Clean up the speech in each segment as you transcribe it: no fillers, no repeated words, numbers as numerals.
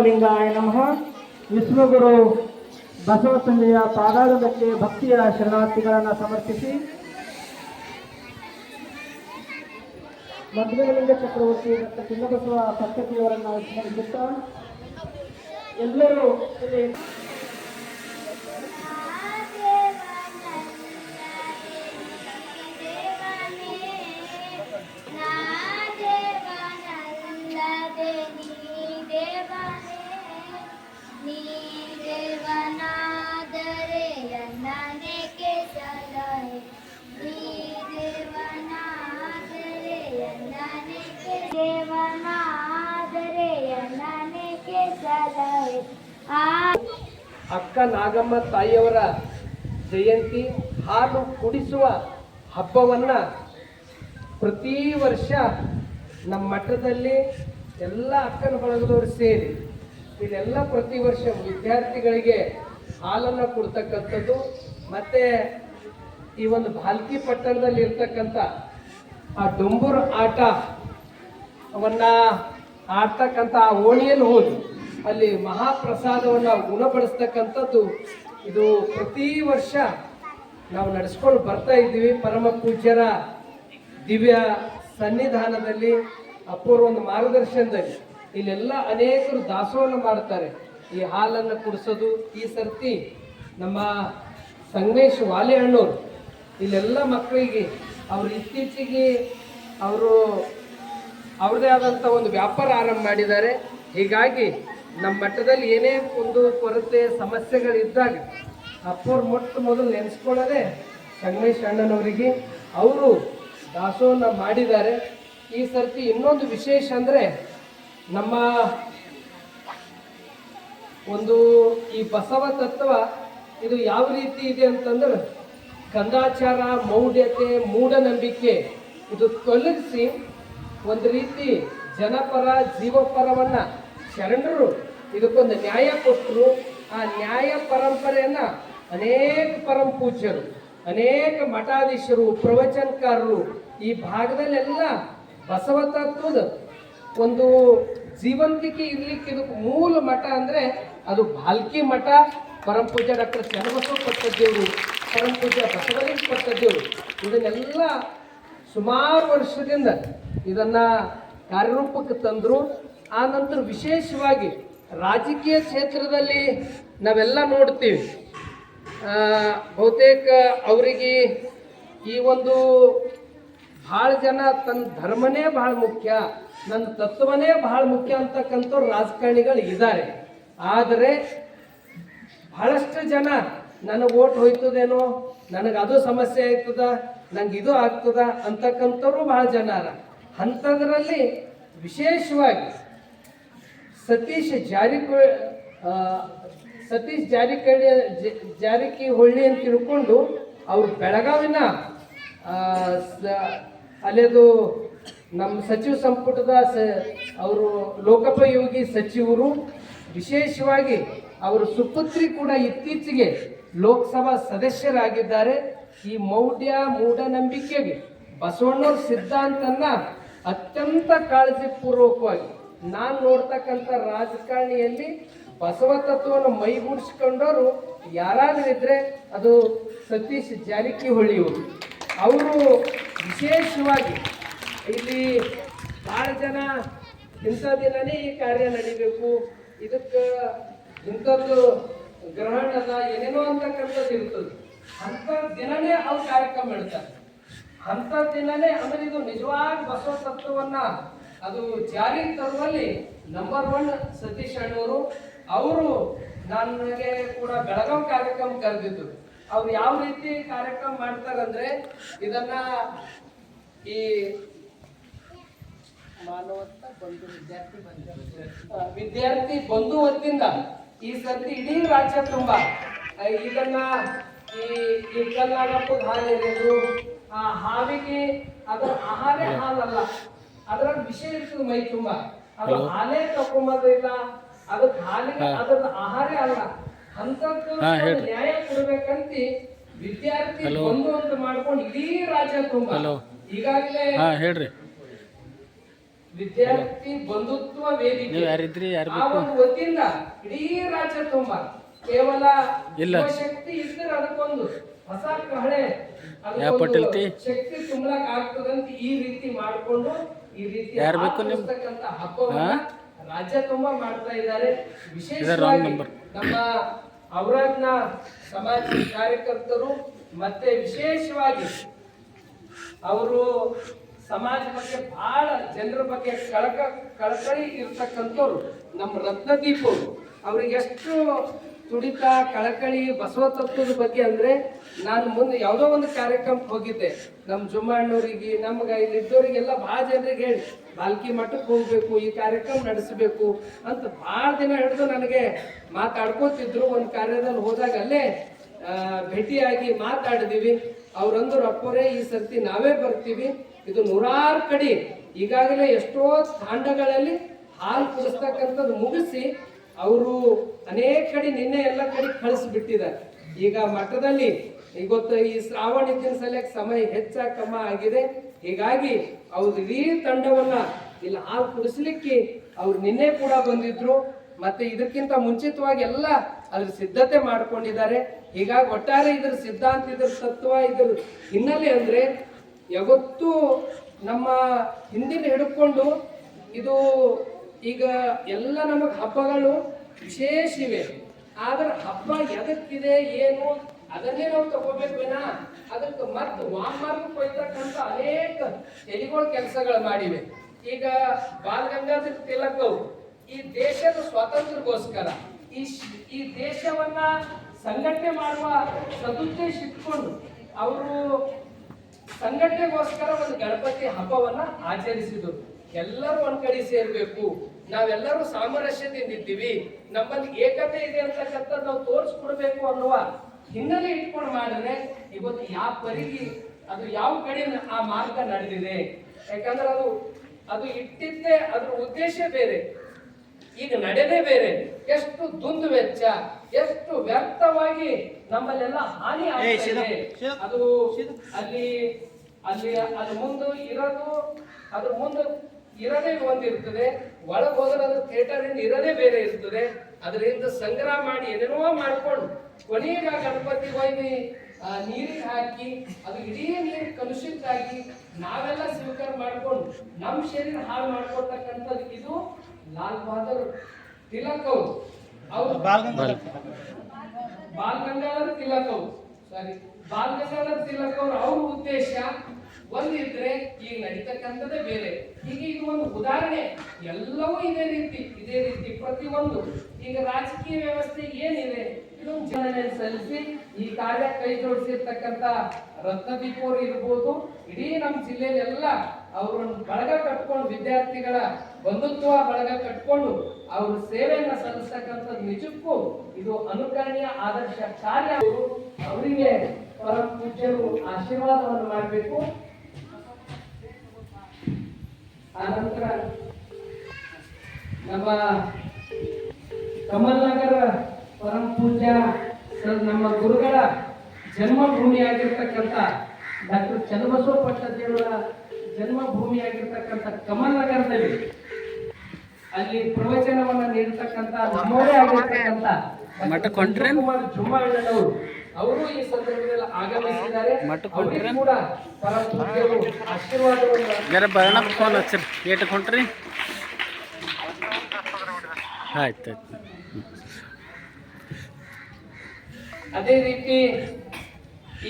ಲಿಂಗಾಯ ನಮಃ. ವಿಶ್ವಗುರು ಬಸವತಂದೆಯ ಪಾದಾರಕ್ಕೆ ಭಕ್ತಿಯ ಶರಣಾರ್ಥಿಗಳನ್ನು ಸಮರ್ಪಿಸಿ ಮಧ್ವಲಿಂಗ ಚಕ್ರವರ್ತಿ ಡಾಕ್ಟರ್ ಚಿನ್ನಬಸವ ಪಕ್ಕತಿಯವರನ್ನು ಸ್ಮರಿಸುತ್ತಾ ಎಲ್ಲರೂ ಇಲ್ಲಿ ಅಕ್ಕ ನಾಗಮ್ಮ ತಾಯಿಯವರ ಜಯಂತಿ ಹಾಲು ಕುಡಿಸುವ ಹಬ್ಬವನ್ನ ಪ್ರತಿ ವರ್ಷ ನಮ್ಮ ಮಠದಲ್ಲಿ ಎಲ್ಲ ಅಕ್ಕನ ಬಳಗದವರು ಸೇರಿ ಇದೆಲ್ಲ ಪ್ರತಿ ವರ್ಷ ವಿದ್ಯಾರ್ಥಿಗಳಿಗೆ ಹಾಲನ್ನು ಕೊಡ್ತಕ್ಕಂಥದ್ದು. ಮತ್ತೆ ಈ ಒಂದು ಭಾಲ್ಕಿ ಪಟ್ಟಣದಲ್ಲಿ ಇರ್ತಕ್ಕಂಥ ಆ ಡೊಂಬೂರು ಆಟ ಅವನ್ನ ಆಡ್ತಕ್ಕಂಥ ಆ ಓಣಿಯಲ್ಲಿ ಹೋಗಿ ಅಲ್ಲಿ ಮಹಾಪ್ರಸಾದವನ್ನು ಗುಣಪಡಿಸ್ತಕ್ಕಂಥದ್ದು ಇದು ಪ್ರತಿ ವರ್ಷ ನಾವು ನಡೆಸ್ಕೊಂಡು ಬರ್ತಾ ಇದ್ದೀವಿ. ಪರಮ ಪೂಜ್ಯರ ದಿವ್ಯ ಸನ್ನಿಧಾನದಲ್ಲಿ ಅಪೂರ್ವ ಒಂದು ಮಾರ್ಗದರ್ಶನದಲ್ಲಿ ಇಲ್ಲೆಲ್ಲ ಅನೇಕರು ದಾಸೋಹನ ಮಾಡ್ತಾರೆ. ಈ ಹಾಲನ್ನು ಕುಡಿಸೋದು ಈ ಸರ್ತಿ ನಮ್ಮ ಸಂಗಮೇಶ್ ವಾಲೆಹಣ್ಣೂರು ಇಲ್ಲೆಲ್ಲ ಮಕ್ಕಳಿಗೆ ಅವರು ಇತ್ತೀಚೆಗೆ ಅವರು ಅವ್ರದೇ ಆದಂಥ ಒಂದು ವ್ಯಾಪಾರ ಆರಂಭ ಮಾಡಿದ್ದಾರೆ. ಹೀಗಾಗಿ ನಮ್ಮ ಮಠದಲ್ಲಿ ಏನೇ ಒಂದು ಕೊರತೆ ಸಮಸ್ಯೆಗಳಿದ್ದಾಗ ಮೊಟ್ಟ ಮೊದಲು ನೆನೆಸ್ಕೊಳ್ಳೋದೇ ಸಂಗಮೇಶ್ ಅಣ್ಣನವರಿಗೆ. ಅವರು ದಾಸೋಹನ ಮಾಡಿದ್ದಾರೆ. ಈ ಸರ್ತಿ ಇನ್ನೊಂದು ವಿಶೇಷ ಅಂದರೆ ನಮ್ಮ ಒಂದು ಈ ಬಸವ ತತ್ವ ಇದು ಯಾವ ರೀತಿ ಇದೆ ಅಂತಂದ್ರೆ ಕಂದಾಚಾರ, ಮೌಢ್ಯತೆ, ಮೂಢನಂಬಿಕೆ ಇದು ತೊಲಗಿಸಿ ಒಂದು ರೀತಿ ಜನಪರ ಜೀವಪರವನ್ನ ಶರಣರು ಇದಕ್ಕೊಂದು ನ್ಯಾಯ ಕೊಟ್ಟರು. ಆ ನ್ಯಾಯ ಪರಂಪರೆಯನ್ನ ಅನೇಕ ಪರಮ ಪೂಜ್ಯರು, ಅನೇಕ ಮಠಾಧೀಶರು, ಪ್ರವಚನಕಾರರು ಈ ಭಾಗದಲ್ಲೆಲ್ಲ ಬಸವ ತತ್ವದ ಒಂದು ಜೀವಂತಿಕೆ ಇರ್ಲಿಕ್ಕೆ ಇದಕ್ಕೆ ಮೂಲ ಮಠ ಅಂದರೆ ಅದು ಭಾಲ್ಕಿ ಮಠ. ಪರಮ ಪೂಜ್ಯ ಡಾಕ್ಟರ್ ಚನ್ನಬಸವ ಪಟ್ಟದೇವರು, ಪರಮ ಪೂಜ್ಯ ಬಸವಲಿಂಗ ಪಟ್ಟದೇವರು ಇದನ್ನೆಲ್ಲ ಸುಮಾರು ವರ್ಷದಿಂದ ಇದನ್ನ ಕಾರ್ಯರೂಪಕ್ಕೆ ತಂದರು. ಆ ನಂತರ ವಿಶೇಷವಾಗಿ ರಾಜಕೀಯ ಕ್ಷೇತ್ರದಲ್ಲಿ ನಾವೆಲ್ಲ ನೋಡ್ತೀವಿ, ಬಹುತೇಕ ಅವರಿಗೆ ಈ ಒಂದು ಭಾಳ ಜನ ತನ್ನ ಧರ್ಮನೇ ಭಾಳ ಮುಖ್ಯ, ನನ್ನ ತತ್ವನೇ ಭಾಳ ಮುಖ್ಯ ಅಂತಕ್ಕಂಥವ್ರು ರಾಜಕಾರಣಿಗಳು ಇದ್ದಾರೆ. ಆದರೆ ಬಹಳಷ್ಟು ಜನ ನನಗೆ ಓಟ್ ಹೋಯ್ತದೇನೋ, ನನಗೆ ಅದು ಸಮಸ್ಯೆ ಆಯ್ತದ, ನಂಗೆ ಇದು ಆಗ್ತದ ಅಂತಕ್ಕಂಥವ್ರು ಭಾಳ ಜನ ಅರ. ಅಂಥದ್ರಲ್ಲಿ ವಿಶೇಷವಾಗಿ ಸತೀಶ್ ಜಾರಕಿಹೊಳಿ ಅಂತ ತಿಳ್ಕೊಂಡು ಅವರು ಬೆಳಗಾವಿನ ಅಲ್ಲೇದು ನಮ್ಮ ಸಚಿವ ಸಂಪುಟದ ಅವರು ಲೋಕೋಪಯೋಗಿ ಸಚಿವರು, ವಿಶೇಷವಾಗಿ ಅವರು ಸುಪುತ್ರಿ ಕೂಡ ಇತ್ತೀಚೆಗೆ ಲೋಕಸಭಾ ಸದಸ್ಯರಾಗಿದ್ದಾರೆ. ಈ ಮೌಢ್ಯ ಮೂಢನಂಬಿಕೆಗೆ ಬಸವಣ್ಣವ್ರ ಸಿದ್ಧಾಂತನ ಅತ್ಯಂತ ಕಾಳಜಿಪೂರ್ವಕವಾಗಿ ನಾನು ನೋಡ್ತಕ್ಕಂಥ ರಾಜಕಾರಣಿಯಲ್ಲಿ ಬಸವ ತತ್ವವನ್ನು ಮೈಗೂಡಿಸ್ಕೊಂಡವರು ಯಾರಾದ್ರೂ ಇದ್ರೆ ಅದು ಸತೀಶ್ ಜಾರಕಿಹೊಳಿಯವರು. ಅವರು ವಿಶೇಷವಾಗಿ ಇಲ್ಲಿ ಭಾಳ ಜನ ಇಂಥ ದಿನನೇ ಈ ಕಾರ್ಯ ನಡಿಬೇಕು, ಇದಕ್ಕೆ ಇಂಥದ್ದು ಗ್ರಹಣದ ಏನೇನೋ ಅಂತಕ್ಕಂಥದ್ದು ಇರ್ತದೆ, ಅಂಥ ದಿನನೇ ಅವ್ರು ಕಾರ್ಯಕ್ರಮ ಮಾಡ್ತಾರೆ. ಅಂಥ ದಿನನೇ ಅಂದ್ರೆ ಇದು ನಿಜವಾಗಿ ಬಸವ ತತ್ವವನ್ನ ಅದು ಜಾರಿ ತರುವಲ್ಲಿ ನಂಬರ್ 1 ಸತೀಶ್ ಅಣ್ಣವರು. ಅವರು ನನಗೆ ಕೂಡ ಬೆಳಗಾವಿ ಕಾರ್ಯಕ್ರಮ ಕರೆದಿದ್ದು. ಅವ್ರು ಯಾವ ರೀತಿ ಕಾರ್ಯಕ್ರಮ ಮಾಡ್ತಾರಂದ್ರೆ ಇದನ್ನ ಈ ವಿದ್ಯಾರ್ಥಿ ಬಂಧು ವತಿಯಿಂದ ಈ ಸರ್ತಿ ಇಡೀ ರಾಜ್ಯ ತುಂಬಾ ಇದನ್ನ ಈ ಕಲ್ಲಾಗಪ್ಪದ ಹಾಲು ಎರೆಯೋದು, ಆ ಹಾವಿಗೆ ಅದರ ಆಹಾರೇ ಹಾಲಲ್ಲ, ಅದರ ವಿಷಯ ಇರ್ತದೆ ಮೈ ತುಂಬಾ, ಅದು ಹಾಲೇ ತಕೊಂಬದಿಲ್ಲ, ಅದಕ್ಕೆ ಹಾಲಿಗೆ ಅದರ ಆಹಾರೇ ಅಲ್ಲ ಅಂತದ್ದು ನ್ಯಾಯ ಕೊಡ್ಬೇಕಂತ ವಿದ್ಯಾರ್ಥಿ ಬಂಧು ಅಂತ ಮಾಡ್ಕೊಂಡು ಇಡೀ ರಾಜ್ಯ ತುಂಬಾ ಈಗಾಗಲೇ ವಿದ್ಯಾರ್ಥಿ ಬಂಧುತ್ವ ವೇದಿಕೆ ಆ ಒಂದು ವತಿಯಿಂದ ಇಡೀ ರಾಜ್ಯ ತುಂಬಾ ಕೇವಲ ಶಕ್ತಿ ಇದ್ರೆ ಅದಕ್ಕೊಂದು ಹೊಸ ಕಹಳೆ ಶಕ್ತಿ ತುಂಬಲಕ್ ಆಗ್ತದಂತ ಈ ರೀತಿ ಮಾಡಿಕೊಂಡು ಈ ರೀತಿ ಹಬ್ಬವನ್ನ ರಾಜ್ಯ ತುಂಬಾ ಮಾಡ್ತಾ ಇದ್ದಾರೆ. ವಿಶೇಷವಾಗಿ ನಮ್ಮ ಔರಾದ್ನ ಸಮಾಜ ಕಾರ್ಯಕರ್ತರು ಮತ್ತೆ ವಿಶೇಷವಾಗಿ ಅವರು ಸಮಾಜ ಬಗ್ಗೆ ಬಹಳ ಜನರ ಬಗ್ಗೆ ಕಳಕಳಿ ಇರ್ತಕ್ಕಂಥವ್ರು ನಮ್ಮ ರತ್ನದೀಪರು. ಅವ್ರಿಗೆ ಎಷ್ಟು ತುಡಿತ ಕಳಕಳಿ ಬಸವ ತತ್ವದ ಬಗ್ಗೆ ಅಂದ್ರೆ ನಾನು ಮುಂದೆ ಯಾವುದೋ ಒಂದು ಕಾರ್ಯಕ್ರಮಕ್ಕೆ ಹೋಗಿದ್ದೆ. ನಮ್ಮ ಜುಮ್ಮಣ್ಣವರಿಗೆ ನಮ್ಗೆ ಇಲ್ಲಿದ್ದವರಿಗೆಲ್ಲ ಭಾಳ ಜನರಿಗೆ ಹೇಳಿ ಬಾಲ್ಕಿ ಮಠಕ್ಕೆ ಹೋಗ್ಬೇಕು, ಈ ಕಾರ್ಯಕ್ರಮ ನಡೆಸಬೇಕು ಅಂತ ಭಾಳ ದಿನ ಹಿಡಿದು ನನಗೆ ಮಾತಾಡ್ಕೋತಿದ್ರು. ಒಂದು ಕಾರ್ಯದಲ್ಲಿ ಹೋದಾಗ ಅಲ್ಲೇ ಭೇಟಿಯಾಗಿ ಮಾತಾಡಿದೀವಿ. ಅವ್ರಂದ್ರು ಅಪ್ಪರೇ ಈ ಸರ್ತಿ ನಾವೇ ಬರ್ತೀವಿ, ಇದು 100 ಕಡೆ ಈಗಾಗಲೇ ಎಷ್ಟೋ ತಾಂಡಗಳಲ್ಲಿ ಹಾಲು ಕುಡಿಸ್ತಕ್ಕಂಥದ್ದು ಮುಗಿಸಿ ಅವರು ಅನೇಕ ಕಡೆ ನಿನ್ನೆ ಎಲ್ಲ ಕಡೆ ಕಳಿಸ್ಬಿಟ್ಟಿದ್ದಾರೆ. ಈಗ ಮಠದಲ್ಲಿ ಇವತ್ತು ಈ ಶ್ರಾವಣ ಸಲಕ್ಕೆ ಸಮಯ ಕಮ್ಮ ಆಗಿದೆ. ಹೀಗಾಗಿ ಅವ್ರ ಇಡೀ ತಂಡವನ್ನ ಇಲ್ಲಿ ಹಾಲು ಕುಡಿಸ್ಲಿಕ್ಕೆ ಅವ್ರು ನಿನ್ನೆ ಕೂಡ ಬಂದಿದ್ರು. ಮತ್ತೆ ಇದಕ್ಕಿಂತ ಮುಂಚಿತವಾಗಿ ಎಲ್ಲ ಅದ್ರ ಸಿದ್ಧತೆ ಮಾಡ್ಕೊಂಡಿದ್ದಾರೆ. ಹೀಗಾಗಿ ಒಟ್ಟಾರೆ ಇದ್ರ ಸಿದ್ಧಾಂತ, ಇದ್ರ ತತ್ವ, ಇದ್ರ ಹಿನ್ನೆಲೆ ಅಂದ್ರೆ ಯಾವತ್ತೂ ನಮ್ಮ ಹಿಂದಿನ ಹಿಡ್ಕೊಂಡು ಇದು ಈಗ ಎಲ್ಲ ನಮಗೆ ಹಬ್ಬಗಳು ವಿಶೇಷ ಇವೆ. ಆದ್ರೆ ಹಬ್ಬ ಎದಕ್ಕಿದೆ ಏನು ಅದನ್ನೇ ನಾವು ತಗೋಬೇಕು ವಿನ ಅದಕ್ಕೆ ಮತ್ತೆ ವಾಮಾರ್ಗಕ್ಕೆ ಹೋಯ್ತಕ್ಕಂಥ ಅನೇಕ ತೆಲಿಗಳ ಕೆಲಸಗಳು ಮಾಡಿವೆ. ಈಗ ಬಾಲ್ ಗಂಗಾಧರ ತಿಲಕ್ ಅವರು ಈ ದೇಶದ ಸ್ವಾತಂತ್ರ್ಯಕ್ಕೋಸ್ಕರ ಈ ದೇಶವನ್ನ ಸಂಘಟನೆ ಮಾಡುವ ಸದುದ್ದೇಶ ಇಟ್ಕೊಂಡು ಅವರು ಸಂಘಟನೆಗೋಸ್ಕರ ಒಂದು ಗಣಪತಿ ಹಬ್ಬವನ್ನ ಆಚರಿಸಿದರು. ಎಲ್ಲರೂ ಒಂದ್ ಕಡೆ ಸೇರ್ಬೇಕು, ನಾವೆಲ್ಲರೂ ಸಾಮರಸ್ಯದಿಂದ ಇದ್ದೀವಿ, ನಮ್ಮಲ್ಲಿ ಏಕತೆ ಇದೆ ಅಂತಕ್ಕಂಥ ನಾವು ತೋರಿಸ್ಕೊಡ್ಬೇಕು ಅನ್ನುವ ಹಿನ್ನೆಲೆ ಇಟ್ಕೊಂಡು ಮಾಡಿದ್ರೆ ಇವತ್ತು ಯಾವ ಪರಿಗಿ ಅದು ಯಾವ ಕಡೆ ಆ ಮಾರ್ಗ ನಡೆದಿದೆ. ಯಾಕಂದ್ರೆ ಅದು ಇಟ್ಟಿದ್ದೇ ಅದ್ರ ಉದ್ದೇಶ ಬೇರೆ, ಈಗ ನಡೆದೇ ಬೇರೆ. ಎಷ್ಟು ದುಂದು ವೆಚ್ಚ, ಎಷ್ಟು ವ್ಯರ್ಥವಾಗಿ ನಮ್ಮಲ್ಲೆಲ್ಲ ಹಾನಿ ಆಗ್ತಿದೆ. ಅದು ಅಲ್ಲಿ ಮುಂದೆ ಇರೋದು ಅದ್ರ ಮುಂದೆ ಇರೋದೇ ಒಂದಿರ್ತದೆ, ಒಳಗೆ ಹೋದ್ರೆ ಅದ್ರ ಥಿಯೇಟರ್ ಇಂದ ಇರೋದೇ ಬೇರೆ ಇರ್ತದೆ. ಅದರಿಂದ ಸಂಗ್ರಹ ಮಾಡಿ ಏನೇನೋ ಮಾಡ್ಕೊಂಡು ಕೊನೆಗೆ ಗಣಪತಿ ಹೋಗಿ ನೀರಿಗೆ ಹಾಕಿ ಅದು ಇಡೀ ನೀರು ಕಲುಷಿತಾಗಿ ನಾವೆಲ್ಲ ಸ್ವೀಕಾರ ಮಾಡ್ಕೊಂಡು ನಮ್ಮ ಶರೀರ ಹಾಳು ಮಾಡ್ಕೊಳ್ತಕ್ಕಂಥದ್ದು ಇದು ಲಾಲ್ ಬಹದ್ದೂರ್ ತಿಲಕ್ ಅವರು ಬಾಲ್ ಗಂಗಾಧರ್ ತಿಲಕ್ ಅವ್ರ ಉದ್ದೇಶ ಒಂದಿದ್ರೆ ಈಗ ನಡೀತಕ್ಕಂಥದ್ದೇ ಬೇರೆ. ಈಗ ಇದು ಒಂದು ಉದಾಹರಣೆ, ಎಲ್ಲವೂ ಇದೇ ರೀತಿ ಪ್ರತಿಯೊಂದು ಈಗ ರಾಜಕೀಯ ವ್ಯವಸ್ಥೆ ಏನಿದೆ ಇದೊಂದು ಜನನೆ ಸಲ್ಲಿಸಿ ಈ ಕಾರ್ಯ ಕೈ ಜೋಡಿಸಿರ್ತಕ್ಕಂಥ ರತ್ನದೀಪವ್ರು ಇರ್ಬೋದು, ಇಡೀ ನಮ್ಮ ಜಿಲ್ಲೆಯಲ್ಲೆಲ್ಲ ಅವ್ರನ್ನ ಬಳಗ ಕಟ್ಕೊಂಡು ವಿದ್ಯಾರ್ಥಿಗಳ ಬಂಧುತ್ವ ಬಳಗ ಕಟ್ಕೊಂಡು ಅವ್ರ ಸೇವೆಯನ್ನ ಸಲ್ಲಿಸ್ತಕ್ಕಂಥದ್ದು ನಿಜಕ್ಕೂ ಇದು ಅನುಕರಣೀಯ ಆದರ್ಶ ಕಾರ್ಯ. ಅವರಿಗೆ ಪರಮ ಪೂಜ್ಯರು ಆಶೀರ್ವಾದವನ್ನು ಮಾಡಬೇಕು. ಆನಂತರ ನಮ್ಮ ಕಮಲ್ನಗರ ಪರಮ ಪೂಜ್ಯ ನಮ್ಮ ಗುರುಗಳ ಜನ್ಮಭೂಮಿಯಾಗಿರ್ತಕ್ಕಂಥ ಡಾಕ್ಟರ್ ಚನ್ನಬಸವ ಪಟ್ಟದೇವರ ಜನ್ಮಭೂಮಿಯಾಗಿರ್ತಕ್ಕಂಥ ಕಮಲ್ನಗರದಲ್ಲಿ ಅಲ್ಲಿ ಪ್ರವಚನವನ್ನ ನೀಡತಕ್ಕಂಥ ನಮ್ಮವರೇ ಆಗಿರ್ತಕ್ಕಂಥ ಜುಮ್ಮಣ್ಣನವರು ಅವರು ಈ ಸಂದರ್ಭದಲ್ಲಿ ಆಗಮಿಸಿದ್ದಾರೆ. ಕೂಡ ಪರಮ ಪೂಜ್ಯರು ಆಶೀರ್ವಾದವನ್ನು ಅದೇ ರೀತಿ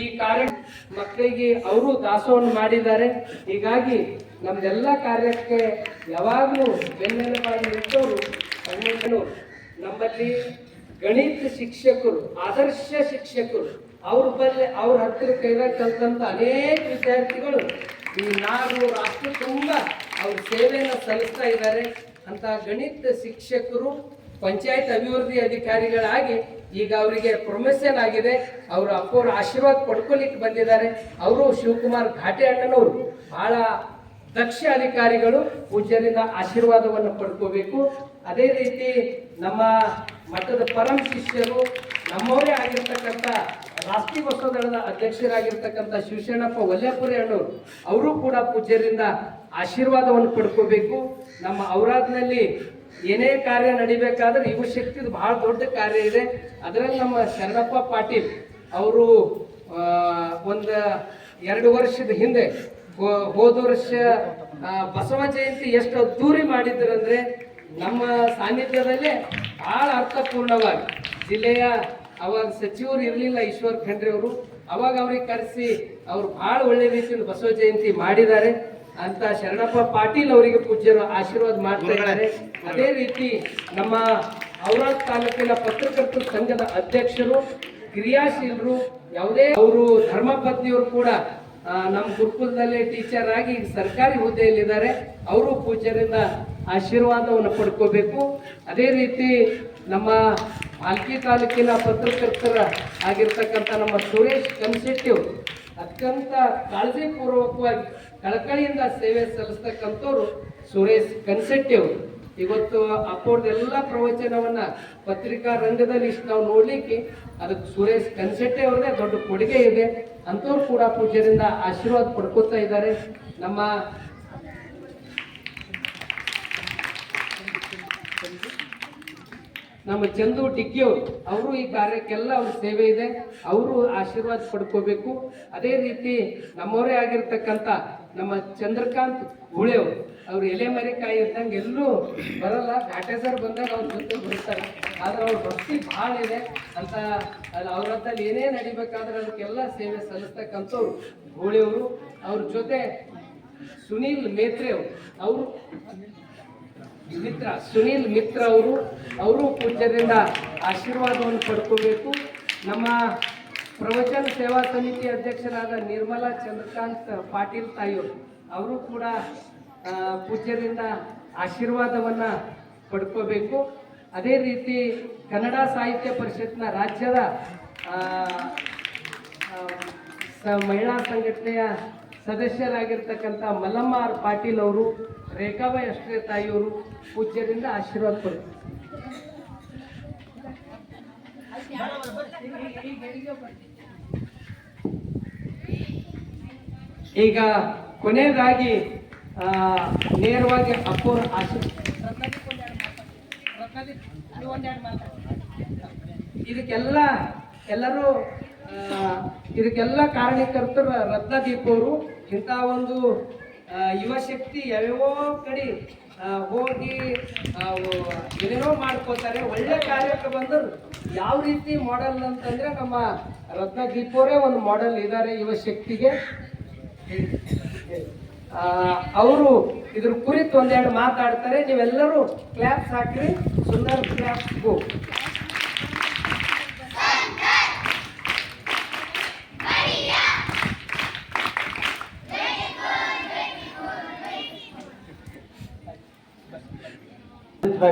ಈ ಕಾರ್ಯ ಮಕ್ಕಳಿಗೆ ಅವರು ದಾಸೋಹವನ್ನು ಮಾಡಿದ್ದಾರೆ. ಹೀಗಾಗಿ ನಮ್ದೆಲ್ಲ ಕಾರ್ಯಕ್ಕೆ ಯಾವಾಗಲೂ ಬೆನ್ನೆಲುಬಾಗಿ ನಿಂತವರು ನಮ್ಮಲ್ಲಿ ಗಣಿತ ಶಿಕ್ಷಕರು, ಆದರ್ಶ ಶಿಕ್ಷಕರು, ಅವ್ರ ಹತ್ತಿರ ಕೈದಾಗ ಕಲ್ತಂತ ಅನೇಕ ವಿದ್ಯಾರ್ಥಿಗಳು ಈ ನಾಡು ರಾಷ್ಟ್ರ ತುಂಬ ಅವ್ರ ಸೇವೆಯನ್ನು ಸಲ್ಲಿಸ್ತಾ ಇದ್ದಾರೆ. ಅಂತ ಗಣಿತ ಶಿಕ್ಷಕರು ಪಂಚಾಯತ್ ಅಭಿವೃದ್ಧಿ ಅಧಿಕಾರಿಗಳಾಗಿ ಈಗ ಅವರಿಗೆ ಪ್ರಮೋಷನ್ ಆಗಿದೆ. ಅವರು ಅಪ್ಪವ್ರ ಆಶೀರ್ವಾದ ಪಡ್ಕೊಲಿಕ್ಕೆ ಬಂದಿದ್ದಾರೆ. ಅವರು ಶಿವಕುಮಾರ್ ಘಾಟೆ ಅಣ್ಣನವರು ಬಹಳ ದಕ್ಷ ಅಧಿಕಾರಿಗಳು, ಪೂಜ್ಯರಿಂದ ಆಶೀರ್ವಾದವನ್ನು ಪಡ್ಕೋಬೇಕು. ಅದೇ ರೀತಿ ನಮ್ಮ ಮಠದ ಪರಮ ಶಿಷ್ಯರು ನಮ್ಮವರೇ ಆಗಿರ್ತಕ್ಕಂಥ ರಾಷ್ಟ್ರೀಯೋತ್ಸವ ದಳದ ಅಧ್ಯಕ್ಷರಾಗಿರ್ತಕ್ಕಂಥ ಶಿವಶರಣಪ್ಪ ವಲ್ಯಾಪುರಿ ಅಣ್ಣವರು ಅವರು ಕೂಡ ಪೂಜ್ಯರಿಂದ ಆಶೀರ್ವಾದವನ್ನು ಪಡ್ಕೋಬೇಕು. ನಮ್ಮ ಔರಾದ್ನಲ್ಲಿ ಏನೇ ಕಾರ್ಯ ನಡಿಬೇಕಾದ್ರೆ ಯುವ ಶಕ್ತಿದು ಬಹಳ ದೊಡ್ಡ ಕಾರ್ಯ ಇದೆ. ಅದರಲ್ಲಿ ನಮ್ಮ ಶರಣಪ್ಪ ಪಾಟೀಲ್ ಅವರು ಒಂದು 2 ವರ್ಷದ ಹಿಂದೆ ಹೋದ ವರ್ಷ ಬಸವ ಜಯಂತಿ ಎಷ್ಟು ಅದ್ದೂರಿ ಮಾಡಿದ್ರಂದ್ರೆ ನಮ್ಮ ಸಾನ್ನಿಧ್ಯದಲ್ಲೇ ಬಹಳ ಅರ್ಥಪೂರ್ಣವಾಗಿ ಜಿಲ್ಲೆಯ ಅವಾಗ ಸಚಿವರು ಇರಲಿಲ್ಲ ಈಶ್ವರ್ ಖಂಡ್ರೆ ಅವರು, ಅವಾಗ ಅವ್ರಿಗೆ ಕರೆಸಿ ಅವರು ಬಹಳ ಒಳ್ಳೆ ರೀತಿಯಿಂದ ಬಸವ ಜಯಂತಿ ಮಾಡಿದ್ದಾರೆ ಅಂತ ಶರಣಪ್ಪ ಪಾಟೀಲ್ ಅವರಿಗೆ ಪೂಜ್ಯರು ಆಶೀರ್ವಾದ ಮಾಡ್ತಾ ಇದ್ದಾರೆ. ಅದೇ ರೀತಿ ನಮ್ಮ ಔರಾದ್ ತಾಲೂಕಿನ ಪತ್ರಕರ್ತರ ಸಂಘದ ಅಧ್ಯಕ್ಷರು ಕ್ರಿಯಾಶೀಲರು, ಯಾವುದೇ ಅವರು ಧರ್ಮಪತ್ನಿಯವರು ಕೂಡ ನಮ್ಮ ಗುರುಕುಲದಲ್ಲಿ ಟೀಚರ್ ಆಗಿ ಸರ್ಕಾರಿ ಹುದ್ದೆಯಲ್ಲಿದ್ದಾರೆ. ಅವರು ಪೂಜ್ಯರಿಂದ ಆಶೀರ್ವಾದವನ್ನು ಪಡ್ಕೋಬೇಕು. ಅದೇ ರೀತಿ ನಮ್ಮ ಮಾಲ್ಕಿ ತಾಲೂಕಿನ ಪತ್ರಕರ್ತರ ಆಗಿರ್ತಕ್ಕಂಥ ನಮ್ಮ ಸುರೇಶ್ ಕನ್ಸೆಟ್ಟಿ ಅತ್ಯಂತ ಕಾಳಜಿಪೂರ್ವಕವಾಗಿ ಕಳಕಳಿಯಿಂದ ಸೇವೆ ಸಲ್ಲಿಸ್ತಕ್ಕಂಥವ್ರು ಸುರೇಶ್ ಕನ್ಸೆಟ್ಟಿ ಅವರು. ಇವತ್ತು ಅಪ್ಪವ್ರದ್ದೆಲ್ಲ ಪ್ರವಚನವನ್ನ ಪತ್ರಿಕಾ ರಂಗದಲ್ಲಿ ಇಷ್ಟು ನಾವು ನೋಡ್ಲಿಕ್ಕೆ ಅದಕ್ಕೆ ಸುರೇಶ್ ಕನ್ಸೆಟ್ಟಿ ಅವ್ರದೇ ದೊಡ್ಡ ಕೊಡುಗೆ ಇದೆ. ಅಂಥವ್ರು ಕೂಡ ಪೂಜ್ಯರಿಂದ ಆಶೀರ್ವಾದ ಪಡ್ಕೋತಾ ಇದ್ದಾರೆ. ನಮ್ಮ ಚಂದು ಡಿಕ್ಕಿ ಅವರು ಈ ಕಾರ್ಯಕ್ಕೆಲ್ಲ ಅವ್ರ ಸೇವೆ ಇದೆ, ಅವರು ಆಶೀರ್ವಾದ ಪಡ್ಕೋಬೇಕು. ಅದೇ ರೀತಿ ನಮ್ಮವರೇ ಆಗಿರ್ತಕ್ಕಂಥ ನಮ್ಮ ಚಂದ್ರಕಾಂತ್ ಹುಳೆಯವರು, ಅವ್ರು ಎಲೆ ಮರಿಕಾಯಿ ಇದ್ದಂಗೆ ಎಲ್ಲೂ ಬರಲ್ಲ, ಘಾಟೇಸರ್ ಬಂದಾಗ ಅವ್ರ ಜೊತೆ ಬರ್ತಾರೆ. ಆದ್ರೆ ಅವ್ರ ಭಕ್ತಿ ಭಾಳ ಇದೆ ಅಂತ ಅವ್ರ ಹತ್ತಲ್ಲಿ ಏನೇ ನಡಿಬೇಕಾದ್ರೆ ಅದಕ್ಕೆಲ್ಲ ಸೇವೆ ಸಲ್ಲಿಸ್ತಕ್ಕಂಥವ್ರು ಹುಳೆಯವರು. ಅವ್ರ ಜೊತೆ ಸುನೀಲ್ ಮೇತ್ರೆ ಅವರು ಸುನೀಲ್ ಮಿತ್ರ ಅವರು ಪೂಜ್ಯರಿಂದ ಆಶೀರ್ವಾದವನ್ನು ಪಡ್ಕೋಬೇಕು. ನಮ್ಮ ಪ್ರವಚನ ಸೇವಾ ಸಮಿತಿ ಅಧ್ಯಕ್ಷರಾದ ನಿರ್ಮಲಾ ಚಂದ್ರಕಾಂತ್ ಪಾಟೀಲ್ ತಾಯಿಯವರು ಅವರು ಕೂಡ ಪೂಜ್ಯರಿಂದ ಆಶೀರ್ವಾದವನ್ನ ಪಡ್ಕೋಬೇಕು. ಅದೇ ರೀತಿ ಕನ್ನಡ ಸಾಹಿತ್ಯ ಪರಿಷತ್ನ ರಾಜ್ಯದ ಮಹಿಳಾ ಸಂಘಟನೆಯ ಸದಸ್ಯರಾಗಿರ್ತಕ್ಕಂಥ ಮಲ್ಲಮ್ಮ ಆರ್ ಪಾಟೀಲ್ ಅವರು, ರೇಖಾಬಾಯಿ ಅಷ್ಟೇ ತಾಯಿಯವರು ಪೂಜ್ಯರಿಂದ ಆಶೀರ್ವಾದ ಪಡ್ತಾರೆ. ಈಗ ಕೊನೆಯದಾಗಿ ನೇರವಾಗಿ ಅಪ್ಪೋರ ಇದಕ್ಕೆಲ್ಲ ಕಾರಣಕರ್ತರು ರತ್ನದೀಪ್ ಅವರು. ಇಂಥ ಒಂದು ಯುವ ಶಕ್ತಿ ಯಾವ್ಯಾವೋ ಕಡೆ ಹೋಗಿ ಏನೇನೋ ಮಾಡ್ಕೋತಾರೆ. ಒಳ್ಳೆ ಕಾರ್ಯಕ್ಕೆ ಬಂದರು ಯಾವ ರೀತಿ ಮಾಡೆಲ್ ಅಂತಂದ್ರೆ ನಮ್ಮ ರತ್ನದೀಪ್ ಅವರೇ ಒಂದು ಮಾಡೆಲ್ ಇದ್ದಾರೆ ಯುವ ಶಕ್ತಿಗೆ. ಅವರು ಇದ್ರ ಕುರಿತು ಒಂದೆರಡು ಮಾತಾಡ್ತಾರೆ. ನೀವೆಲ್ಲರೂ ಕ್ಲಾಪ್ಸ್ ಹಾಕ್ರಿ, ಸುಂದರ್ ಕ್ಲಾಪ್ಸ್ ಗೋ.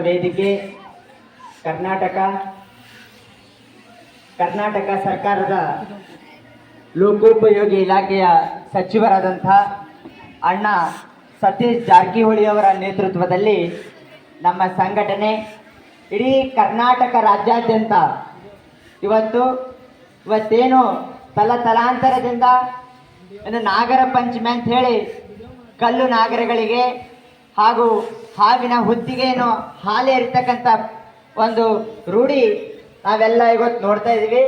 ವೇದಿಕೆ ಕರ್ನಾಟಕ ಸರ್ಕಾರದ ಲೋಕೋಪಯೋಗಿ ಇಲಾಖೆಯ ಸಚಿವರಾದಂಥ ಅಣ್ಣ ಸತೀಶ್ ಜಾರಕಿಹೊಳಿ ಅವರ ನೇತೃತ್ವದಲ್ಲಿ ನಮ್ಮ ಸಂಘಟನೆ ಇಡೀ ಕರ್ನಾಟಕ ರಾಜ್ಯಾದ್ಯಂತ ಇವತ್ತೇನು ತಲಾಂತರದಿಂದ ಒಂದು ನಾಗರ ಪಂಚಮಿ ಅಂತ ಹೇಳಿ ಕಲ್ಲು ನಾಗರಗಳಿಗೆ ಹಾಗೂ ಹಾವಿನ ಹುತ್ತಿಗೆಯನ್ನು ಹಾಲೆ ಇರ್ತಕ್ಕಂಥ ಒಂದು ರೂಢಿ ನಾವೆಲ್ಲ ಇವತ್ತು ನೋಡ್ತಾ ಇದ್ದೀವಿ.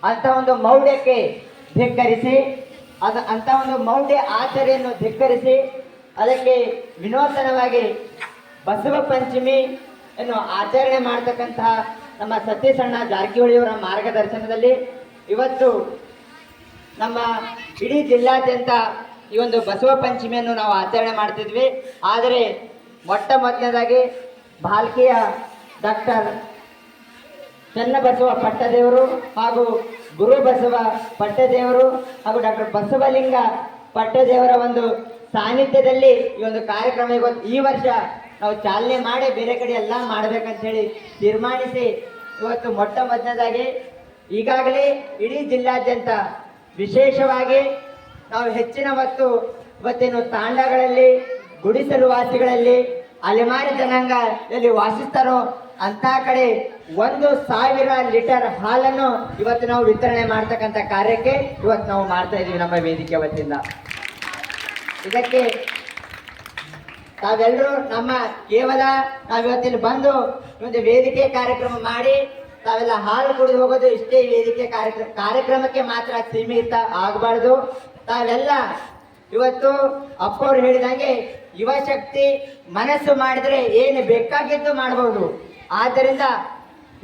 ಅಂಥ ಒಂದು ಮೌಢ್ಯಕ್ಕೆ ಧಿಕ್ಕರಿಸಿ ಅಂಥ ಒಂದು ಮೌಢ್ಯ ಆಚರಣೆಯನ್ನು ಧಿಕ್ಕರಿಸಿ ಅದಕ್ಕೆ ವಿನೂತನವಾಗಿ ಬಸವ ಪಂಚಮಿಯನ್ನು ಆಚರಣೆ ಮಾಡ್ತಕ್ಕಂತಹ ನಮ್ಮ ಸತೀಶ್ ಅಣ್ಣ ಜಾರಕಿಹೊಳಿಯವರ ಮಾರ್ಗದರ್ಶನದಲ್ಲಿ ಇವತ್ತು ನಮ್ಮ ಇಡೀ ಜಿಲ್ಲಾದ್ಯಂತ ಈ ಒಂದು ಬಸವ ಪಂಚಮಿಯನ್ನು ನಾವು ಆಚರಣೆ ಮಾಡ್ತಿದ್ವಿ. ಆದರೆ ಮೊದಲನೇದಾಗಿ ಭಾಲ್ಕಿಯ ಡಾಕ್ಟರ್ ಚನ್ನಬಸವ ಪಟ್ಟದೇವರು ಹಾಗೂ ಗುರು ಬಸವ ಪಟ್ಟದೇವರು ಹಾಗೂ ಡಾಕ್ಟರ್ ಬಸವಲಿಂಗ ಪಟ್ಟದೇವರ ಒಂದು ಸಾನ್ನಿಧ್ಯದಲ್ಲಿ ಈ ಒಂದು ಕಾರ್ಯಕ್ರಮ ಈ ವರ್ಷ ನಾವು ಚಾಲನೆ ಮಾಡಿ ಬೇರೆ ಕಡೆ ಎಲ್ಲ ಮಾಡ್ಬೇಕಂತ ಹೇಳಿ ತೀರ್ಮಾನಿಸಿ ಇವತ್ತು ಮೊದಲನೇದಾಗಿ ಈಗಾಗಲೇ ಇಡೀ ಜಿಲ್ಲಾದ್ಯಂತ ವಿಶೇಷವಾಗಿ ನಾವು ಹೆಚ್ಚಿನ ಇವತ್ತೇನು ತಾಂಡಗಳಲ್ಲಿ, ಗುಡಿಸಲು ವಾಸಿಗಳಲ್ಲಿ ಅಲೆಮಾರಿ ಜನಾಂಗ ಎಲ್ಲಿ ವಾಸಿಸ್ತಾರೋ ಅಂತ ಕಡೆ 1,000 ಲೀಟರ್ ಹಾಲನ್ನು ಇವತ್ತು ನಾವು ವಿತರಣೆ ಮಾಡ್ತಕ್ಕಂಥ ಕಾರ್ಯಕ್ಕೆ ಇವತ್ತು ನಾವು ಮಾಡ್ತಾ ಇದೀವಿ ನಮ್ಮ ವೇದಿಕೆ ವತಿಯಿಂದ. ಇದಕ್ಕೆ ತಾವೆಲ್ಲರೂ ನಮ್ಮ ಕೇವಲ ನಾವಿವತ್ತಿಲ್ಲಿ ಬಂದು ಒಂದು ವೇದಿಕೆ ಕಾರ್ಯಕ್ರಮ ಮಾಡಿ ತಾವೆಲ್ಲ ಹಾಲು ಕುಡಿದು ಹೋಗೋದು ಇಷ್ಟೇ ವೇದಿಕೆ ಕಾರ್ಯಕ್ರಮಕ್ಕೆ ಮಾತ್ರ ಸೀಮಿತ ಆಗಬಾರ್ದು. ತಾವೆಲ್ಲ ಇವತ್ತು ಅಪ್ಪವ್ರು ಹೇಳಿದಂಗೆ ಯುವಶಕ್ತಿ ಮನಸ್ಸು ಮಾಡಿದ್ರೆ ಏನು ಬೇಕಾಗಿದ್ದು ಮಾಡಬಹುದು. ಆದ್ದರಿಂದ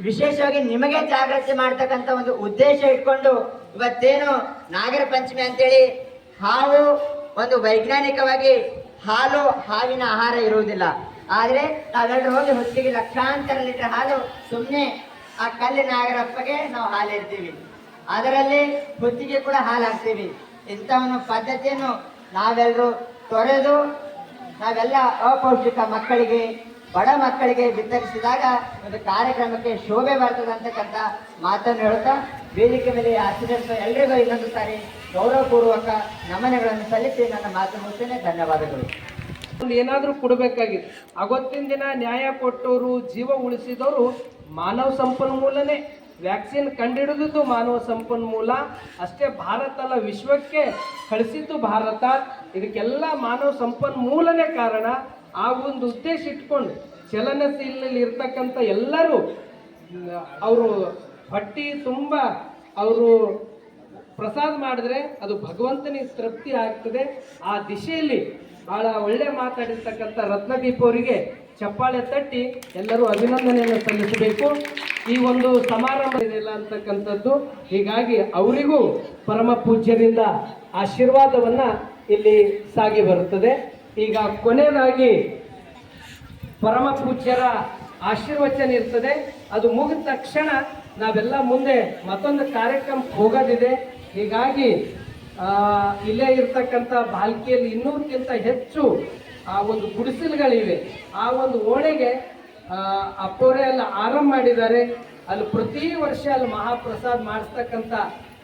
ವಿಶೇಷವಾಗಿ ನಿಮಗೆ ಜಾಗೃತಿ ಮಾಡ್ತಕ್ಕಂಥ ಒಂದು ಉದ್ದೇಶ ಇಟ್ಕೊಂಡು ಇವತ್ತೇನು ನಾಗರ ಪಂಚಮಿ ಅಂತೇಳಿ ಹಾವು ಒಂದು ವೈಜ್ಞಾನಿಕವಾಗಿ ಹಾಲು ಹಾವಿನ ಆಹಾರ ಇರುವುದಿಲ್ಲ. ಆದರೆ ನಾವೆಲ್ಲರೂ ಹೋಗಿ ಹೊತ್ತಿಗೆ ಲಕ್ಷಾಂತರ ಲೀಟರ್ ಹಾಲು ಸುಮ್ಮನೆ ಆ ಕಲ್ಲಿ ನಾಗರಪ್ಪಗೆ ನಾವು ಹಾಲು ಇರ್ತೀವಿ, ಅದರಲ್ಲಿ ಹೊತ್ತಿಗೆ ಕೂಡ ಹಾಲು ಹಾಕ್ತೀವಿ. ಇಂಥ ಒಂದು ಪದ್ಧತಿಯನ್ನು ನಾವೆಲ್ಲರೂ ತೊರೆದು ನಾವೆಲ್ಲ ಅಪೌಷ್ಟಿಕ ಮಕ್ಕಳಿಗೆ ಬಡ ಮಕ್ಕಳಿಗೆ ವಿತರಿಸಿದಾಗ ಒಂದು ಕಾರ್ಯಕ್ರಮಕ್ಕೆ ಶೋಭೆ ಬರ್ತದೆ ಅಂತಕ್ಕಂಥ ಮಾತನ್ನು ಹೇಳುತ್ತಾ ವೇದಿಕೆ ಮೇಲೆ ಆಚರಿಸುವ ಎಲ್ಲರಿಗೂ ಇನ್ನೊಂದು ಸಾರಿ ಗೌರವಪೂರ್ವಕ ನಮನಗಳನ್ನು ಸಲ್ಲಿಸಿ ನನ್ನ ಮಾತು ಮುಗಿಸ್ತೇನೆ. ಧನ್ಯವಾದಗಳು. ಏನಾದರೂ ಕೊಡಬೇಕಾಗಿದೆ. ಅವತ್ತಿನ ದಿನ ನ್ಯಾಯ ಕೊಟ್ಟವರು, ಜೀವ ಉಳಿಸಿದವರು ಮಾನವ ಸಂಪನ್ಮೂಲನೇ. ವ್ಯಾಕ್ಸಿನ್ ಕಂಡುಹಿಡಿದಿದ್ದು ಮಾನವ ಸಂಪನ್ಮೂಲ ಅಷ್ಟೇ. ಭಾರತ ಅಲ್ಲ, ವಿಶ್ವಕ್ಕೆ ಕಳಿಸಿದ್ದು ಭಾರತ. ಇದಕ್ಕೆಲ್ಲ ಮಾನವ ಸಂಪನ್ಮೂಲನೇ ಕಾರಣ. ಆ ಒಂದು ಉದ್ದೇಶ ಇಟ್ಕೊಂಡು ಚಲನಶೀಲನಲ್ಲಿ ಇರ್ತಕ್ಕಂಥ ಎಲ್ಲರೂ ಅವರು ಹೊಟ್ಟಿ ತುಂಬ ಅವರು ಪ್ರಸಾದ ಮಾಡಿದ್ರೆ ಅದು ಭಗವಂತನಿಗೆ ತೃಪ್ತಿ ಆಗ್ತದೆ. ಆ ದಿಶೆಯಲ್ಲಿ ಬಹಳ ಒಳ್ಳೆ ಮಾತಾಡಿರ್ತಕ್ಕಂಥ ರತ್ನದೀಪ್ ಅವರಿಗೆ ಚಪ್ಪಾಳೆ ತಟ್ಟಿ ಎಲ್ಲರೂ ಅಭಿನಂದನೆಯನ್ನು ಸಲ್ಲಿಸಬೇಕು. ಈ ಒಂದು ಸಮಾರಂಭ ಇದೆಲ್ಲ ಅಂತಕ್ಕಂಥದ್ದು. ಹೀಗಾಗಿ ಅವರಿಗೂ ಪರಮ ಪೂಜ್ಯರಿಂದ ಆಶೀರ್ವಾದವನ್ನ ಇಲ್ಲಿ ಸಾಗಿ ಬರುತ್ತದೆ. ಈಗ ಕೊನೆಯದಾಗಿ ಪರಮ ಪೂಜ್ಯರ ಆಶೀರ್ವಚನ ಇರ್ತದೆ. ಅದು ಮುಗಿದ ತಕ್ಷಣ ನಾವೆಲ್ಲ ಮುಂದೆ ಮತ್ತೊಂದು ಕಾರ್ಯಕ್ರಮಕ್ಕೆ ಹೋಗೋದಿದೆ. ಹೀಗಾಗಿ ಇಲ್ಲೇ ಇರ್ತಕ್ಕಂಥ ಬಾಲ್ಕಿಯಲ್ಲಿ 200ಕ್ಕಿಂತ ಹೆಚ್ಚು ಆ ಒಂದು ಗುಡಿಸಲುಗಳಿವೆ. ಆ ಒಂದು ಓಣೆಗೆ ಅಪ್ಪವರೇ ಎಲ್ಲ ಆರಂಭ ಮಾಡಿದ್ದಾರೆ. ಅಲ್ಲಿ ಪ್ರತಿ ವರ್ಷ ಅಲ್ಲಿ ಮಹಾಪ್ರಸಾದ್ ಮಾಡಿಸ್ತಕ್ಕಂಥ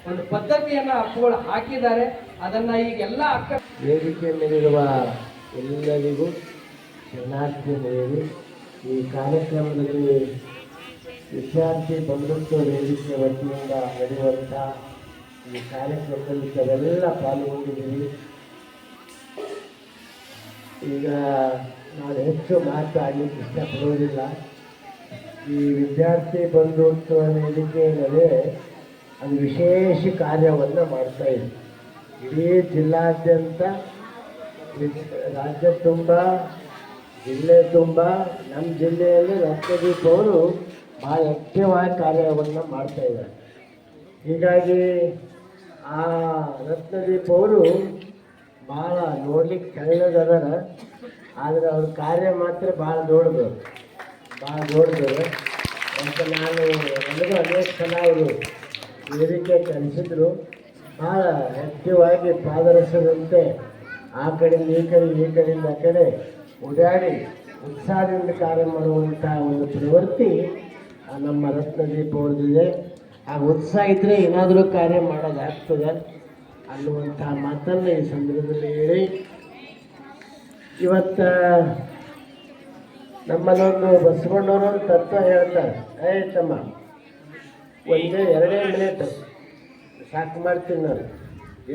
ಒಂದು ಪದ್ಧತಿಯನ್ನು ಅಪ್ಪಗಳು ಹಾಕಿದ್ದಾರೆ. ಅದನ್ನು ಈಗೆಲ್ಲ ವೇದಿಕೆ ಮೇಲಿರುವ ಎಲ್ಲರಿಗೂ ಶರಣಾರ್ಥಿ ಹೇಳಿ ಈ ಕಾರ್ಯಕ್ರಮದಲ್ಲಿ ವಿದ್ಯಾರ್ಥಿ ಬಂಧುತ್ವ ವೇದಿಕೆ ವತಿಯಿಂದ ನಡೆಯುವಂಥ ಈ ಕಾರ್ಯಕ್ರಮದಲ್ಲಿ ತಾವೆಲ್ಲ ಪಾಲ್ಗೊಂಡಿದ್ದೀವಿ. ಈಗ ನಾನು ಹೆಚ್ಚು ಮಾತಾಡಲಿಕ್ಕೆ ಇಷ್ಟಪಡುವುದಿಲ್ಲ. ಈ ವಿದ್ಯಾರ್ಥಿ ಬಂಧುತ್ವ ವೇದಿಕೆಯಲ್ಲಿ ಅದು ವಿಶೇಷ ಕಾರ್ಯವನ್ನು ಮಾಡ್ತಾ ಇದೆ. ಇಡೀ ಜಿಲ್ಲಾದ್ಯಂತ, ರಾಜ್ಯ ತುಂಬ, ಜಿಲ್ಲೆ ತುಂಬ, ನಮ್ಮ ಜಿಲ್ಲೆಯಲ್ಲಿ ರತ್ನದೀಪ್ ಅವರು ಭಾಳ ಆಕ್ಟಿವಾಗಿ ಕಾರ್ಯವನ್ನು ಮಾಡ್ತಾ ಇದ್ದಾರೆ. ಹೀಗಾಗಿ ಆ ರತ್ನದೀಪ್ ಅವರು ಭಾಳ ನೋಡ್ಲಿಕ್ಕೆ ತೆಳ್ಳಗದಾರ, ಆದರೆ ಅವ್ರ ಕಾರ್ಯ ಮಾತ್ರ ಭಾಳ ದೊಡ್ಡದು ಅಂತ ನಾನು ನನಗೂ ಅನೇಕ ಸಲ ಅವರು ವೇದಿಕೆ ಕಲಿಸಿದ್ರು. ಭಾಳ ಆಕ್ಟಿವಾಗಿ ಪಾದರಸದಂತೆ ಆ ಕಡೆಯಿಂದ ಈ ಕಡೆಯಿಂದ ಆ ಕಡೆ ಓಡಾಡಿ ಉತ್ಸಾಹದಿಂದ ಕಾರ್ಯ ಮಾಡುವಂಥ ಒಂದು ಪ್ರವೃತ್ತಿ ನಮ್ಮ ರತ್ನದೀಪ್ ಅವ್ರದ್ದಿದೆ. ಆ ಉತ್ಸಾಹ ಇದ್ದರೆ ಏನಾದರೂ ಕಾರ್ಯ ಮಾಡೋದಾಗ್ತದೆ ಅನ್ನುವಂಥ ಮಾತನ್ನು ಈ ಸಂದರ್ಭದಲ್ಲಿ ಹೇಳಿ, ಇವತ್ತು ನಮ್ಮಲ್ಲೊಂದು ಬಸವಣ್ಣವರು ತತ್ವ ಹೇಳ್ತಾರೆ. ತಮ್ಮ ಒಂದೇ 2 ಮಿನಿಟ್ ಸಾಕು ಮಾಡ್ತೀನಿ ನಾನು.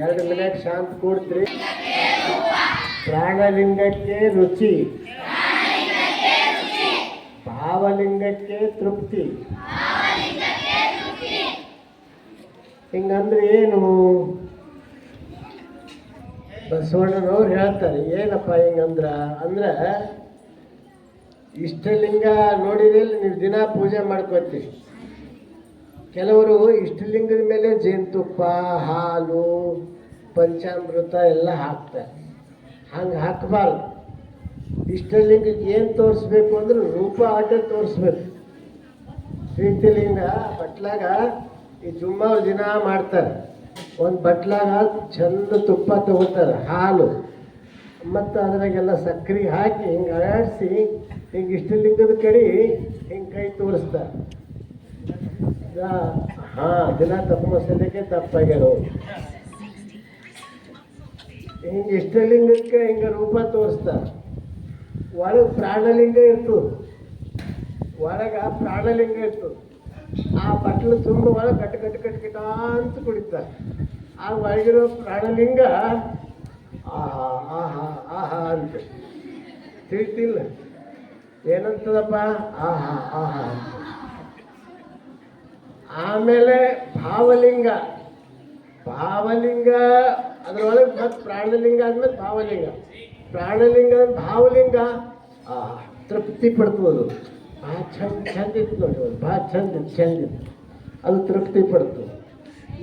2 ಮಿನಿಟ್ ಶಾಂತ ಕೂಡ್ತೀರಿ. ಪ್ರಾಣಲಿಂಗಕ್ಕೆ ರುಚಿ, ಭಾವಲಿಂಗಕ್ಕೆ ತೃಪ್ತಿ. ಹಿಂಗಂದ್ರೆ ಏನು? ಬಸವಣ್ಣನವ್ರು ಹೇಳ್ತಾರೆ ಏನಪ್ಪ ಹಿಂಗಂದ್ರೆ ಇಷ್ಟಲಿಂಗ ನೋಡಿದಲ್ಲಿ ನೀವು ದಿನ ಪೂಜೆ ಮಾಡ್ಕೊತೀವಿ. ಕೆಲವರು ಇಷ್ಟಲಿಂಗದ ಮೇಲೆ ಜೇನುತುಪ್ಪ, ಹಾಲು, ಪಂಚಾಮೃತ ಎಲ್ಲ ಹಾಕ್ತಾರೆ. ಹಂಗೆ ಹಾಕಬಾರ್ದು. ಇಷ್ಟಲಿಂಗಕ್ಕೆ ಏನು ತೋರಿಸ್ಬೇಕು ಅಂದ್ರೆ ರೂಪ ಆಟ ತೋರಿಸ್ಬೇಕು. ಪ್ರೀತಿಲಿಂಗ ಬಟ್ಲಾಗ ಈ ಜುಮ್ಮವ್ರು ದಿನ ಮಾಡ್ತಾರೆ. ಒಂದು ಬಟ್ಲಾಗ ಚಂದ ತುಪ್ಪ ತಗೋತಾರೆ, ಹಾಲು ಮತ್ತು ಅದ್ರಾಗೆಲ್ಲ ಸಕ್ಕರೆ ಹಾಕಿ ಹಿಂಗೆ ಅಳಾಡಿಸಿ ಹಿಂಗೆ ಇಷ್ಟಲಿಂಗದ ಕಡೆ ಹಿಂಗೆ ಕೈ ತೋರಿಸ್ತಾರೆ. ದಿನ ತಪ್ಪು ಮಸಾಲೆಗೆ ತಪ್ಪಾಗ್ಯಾರೋ. ಹಿಂಗೆ ಇಷ್ಟಲಿಂಗಕ್ಕೆ ಹಿಂಗೆ ರೂಪ ತೋರಿಸ್ತಾರೆ. ಒಳಗೆ ಪ್ರಾಣಲಿಂಗ ಇರ್ತದೆ, ಒಳಗೆ ಪ್ರಾಣಲಿಂಗ ಇರ್ತದೆ. ಆ ಬಟ್ಲು ತುಂಬ ಒಳಗೆ ಕಟ್ ಕಟ್ ಕಟ್ ಕಟ ಅಂತ ಕುಡಿತಾರೆ. ಆ ಒಳಗಿರೋ ಪ್ರಾಣಲಿಂಗ ಆಹಾ ಆಹಾ ಆಹಾ ಅಂತ ತಿಳಿತಿಲ್ಲ, ಏನಂತದಪ್ಪ, ಆಹಾ ಆಹಾ. ಆಮೇಲೆ ಭಾವಲಿಂಗ, ಭಾವಲಿಂಗ ಅದರೊಳಗೆ ಮತ್ತೆ ಪ್ರಾಣಲಿಂಗ ಆದ್ಮೇಲೆ ಭಾವಲಿಂಗ. ಪ್ರಾಣಲಿಂಗ ಭಾವಲಿಂಗ ತೃಪ್ತಿ ಪಡ್ತದೆ. ಭಾಳ ಚಂದ ಇತ್ತು ನೋಡಿ, ಅದು ಭಾಳ ಚಂದ ಅದು ತೃಪ್ತಿ ಪಡ್ತದೆ.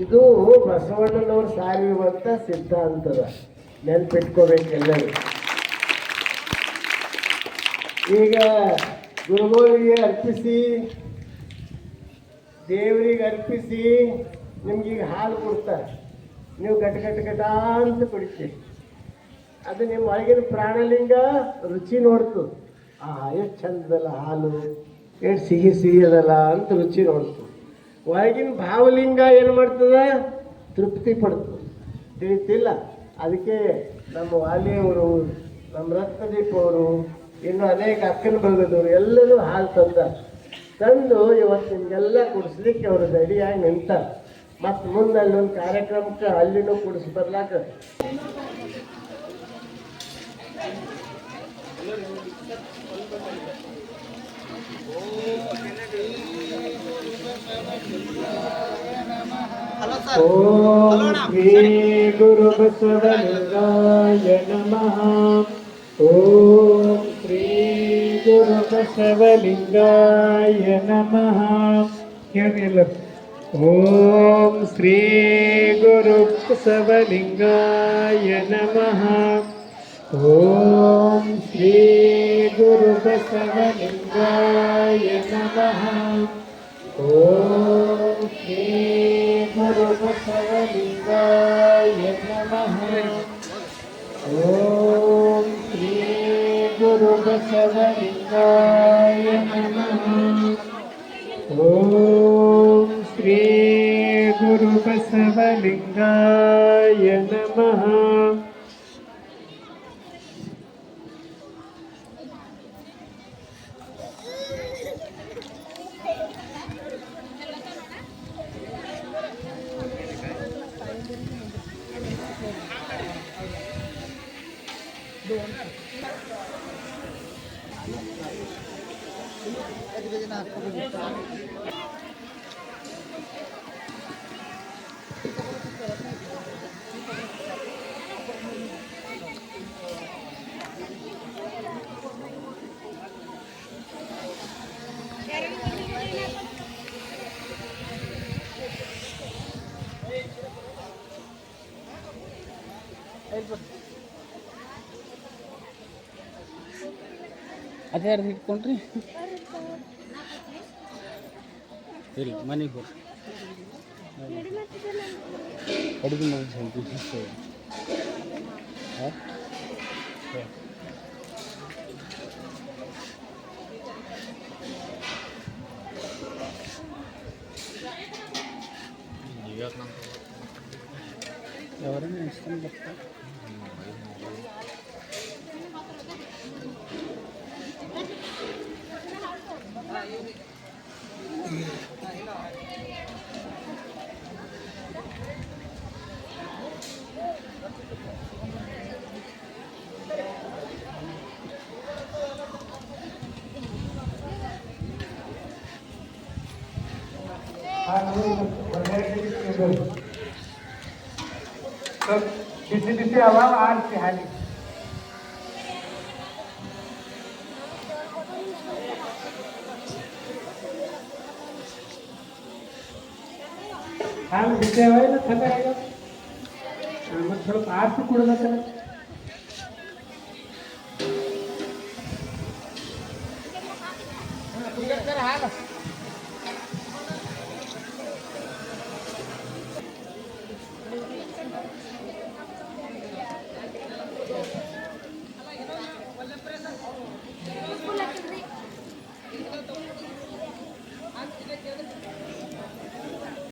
ಇದು ಬಸವಣ್ಣನವ್ರು ಸಾರಿರುವಂಥ ಸಿದ್ಧಾಂತದ, ನೆನ್ಪಿಟ್ಕೋಬೇಕೆಲ್ಲರೂ. ಈಗ ಗುರುಗಳಿಗೆ ಅರ್ಪಿಸಿ, ದೇವರಿಗೆ ಅರ್ಪಿಸಿ ನಿಮ್ಗೀಗ ಹಾಲು ಕೊಡ್ತಾರೆ, ನೀವು ಗಟ್ ಗಟ್ ಗಟ ಅಂತ ಕುಡಿತೀರಿ. ಅದು ನಿಮ್ಮ ಒಳಗಿನ ಪ್ರಾಣಲಿಂಗ ರುಚಿ ನೋಡ್ತದೆ. ಎಷ್ಟು ಚಂದದಲ್ಲ ಹಾಲು, ಎಷ್ಟು ಸಿಹಿ ಸಿಹಿ ಅದಲ್ಲ ಅಂತ ರುಚಿ ನೋಡ್ತದೆ. ಒಳಗಿನ ಭಾವಲಿಂಗ ಏನು ಮಾಡ್ತದ, ತೃಪ್ತಿ ಪಡ್ತದೆ. ತಿಳಿತಿಲ್ಲ. ಅದಕ್ಕೆ ನಮ್ಮ ವಾಲಿಯವರು, ನಮ್ಮ ರತ್ನದೀಪ್ ಅವರು, ಇನ್ನು ಅನೇಕ ಅಕ್ಕನ ಬಳಗದವರು ಎಲ್ಲರೂ ಹಾಲು ತಂದು ಇವತ್ತು ನಿಮಗೆಲ್ಲ ಕುಡಿಸ್ಲಿಕ್ಕೆ ಅವರು ರೆಡಿಯಾಗಿ ನಿಂತಾರೆ. ಮತ್ತು ಮುಂದೆ ಅಲ್ಲೊಂದು ಕಾರ್ಯಕ್ರಮಕ್ಕೆ ಅಲ್ಲಿನೂ ಕುಡಿಸಿ ಬರ್ಲಾಕ ಓಂ ಶ್ರೀ ಗುರು ಬಸವಲಿಂಗಾಯ ನಮಃ. ಓಂ ಶ್ರೀ ಗುರು ಬಸವಲಿಂಗಾಯ ನಮಃ. ಕೇಳಿಲ್ಲ. ಓಂ ಶ್ರೀ ಗುರು ಬಸವಲಿಂಗಾಯ ನಮಃ. ಓಂ ಶ್ರೀ ಗುರು ಬಸವಲಿಂಗಾಯ ನಮಃ. ಓಂ ಶ್ರೀ ಗುರು ಬಸವಲಿಂಗಾಯ ನಮಃ. ಓಂ ಶ್ರೀ ಗುರು ಬಸವಲಿಂಗಾಯ ನಮಃ. ಓಂ ಶ್ರೀ ಗುರು ಬಸವಲಿಂಗಾಯ ನಮಃ. ಅದೇ ಯಾರು ಹಿಡ್ಕೊಂಡ್ರಿ ಇಲ್ಲ ಮನೆಗೆ ಹೋಗಿ ಅಡುಗೆ ಮಾಡಿ ಹಾಂ ఎవరైనా ఇష్టం చెప్తా ಬಿಸಿ ಹವಾ ಆರಿಸಿ ಹಾಲಿ ಹಾಲು ಬಿಸಿ ಹವಾ ಇಲ್ಲ ಥಂಡ ಮತ್ತೆ ಸ್ವಲ್ಪ ಆರಿಸಿ ಕೊಡ್ಬೇಕಲ್ಲ. ಹಾಲು